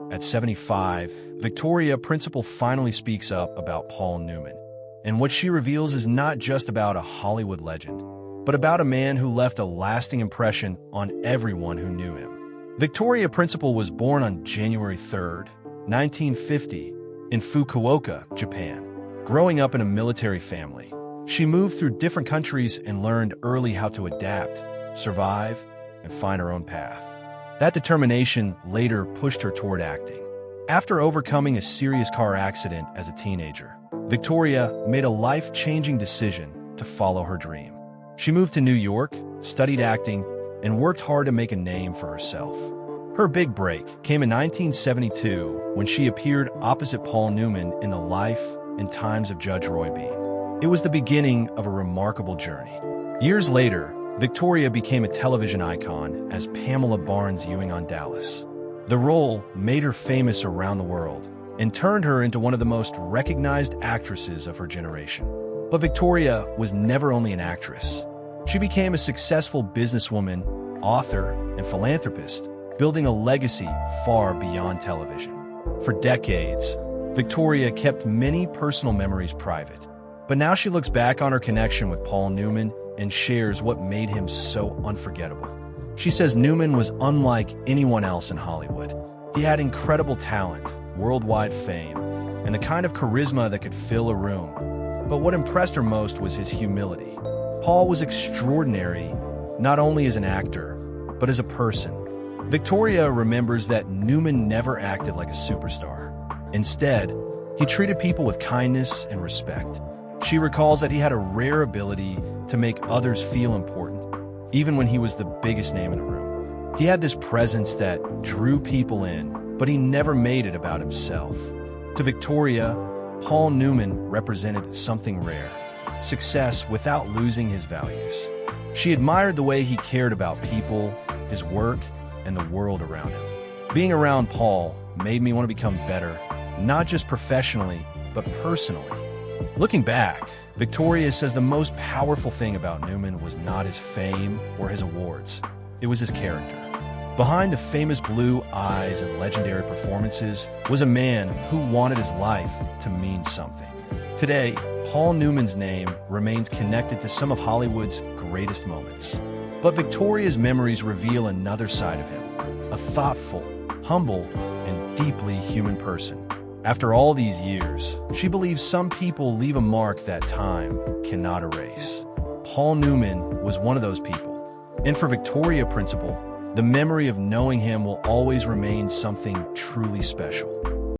At 75, Victoria Principal finally speaks up about Paul Newman. And what she reveals is not just about a Hollywood legend, but about a man who left a lasting impression on everyone who knew him. Victoria Principal was born on January 3, 1950, in Fukuoka, Japan. Growing up in a military family, she moved through different countries and learned early how to adapt, survive, and find her own path. That determination later pushed her toward acting. After overcoming a serious car accident as a teenager, Victoria made a life-changing decision to follow her dream. She moved to New York, studied acting, and worked hard to make a name for herself. Her big break came in 1972 when she appeared opposite Paul Newman in The Life and Times of Judge Roy Bean. It was the beginning of a remarkable journey. Years later, Victoria became a television icon as Pamela Barnes Ewing on Dallas. The role made her famous around the world and turned her into one of the most recognized actresses of her generation. But Victoria was never only an actress. She became a successful businesswoman, author, and philanthropist, building a legacy far beyond television. For decades, Victoria kept many personal memories private. But now she looks back on her connection with Paul Newman and shares what made him so unforgettable. She says Newman was unlike anyone else in Hollywood. He had incredible talent, worldwide fame, and the kind of charisma that could fill a room. But what impressed her most was his humility. Paul was extraordinary, not only as an actor, but as a person. Victoria remembers that Newman never acted like a superstar. Instead, he treated people with kindness and respect. She recalls that he had a rare ability to make others feel important, even when he was the biggest name in the room. He had this presence that drew people in, but he never made it about himself. To Victoria, Paul Newman represented something rare: success without losing his values. She admired the way he cared about people, his work, and the world around him. Being around Paul made me want to become better, not just professionally, but personally. Looking back, Victoria says the most powerful thing about Newman was not his fame or his awards. It was his character. Behind the famous blue eyes and legendary performances was a man who wanted his life to mean something. Today, Paul Newman's name remains connected to some of Hollywood's greatest moments. But Victoria's memories reveal another side of him, a thoughtful, humble, and deeply human person. After all these years, she believes some people leave a mark that time cannot erase. Paul Newman was one of those people. And for Victoria Principal, the memory of knowing him will always remain something truly special.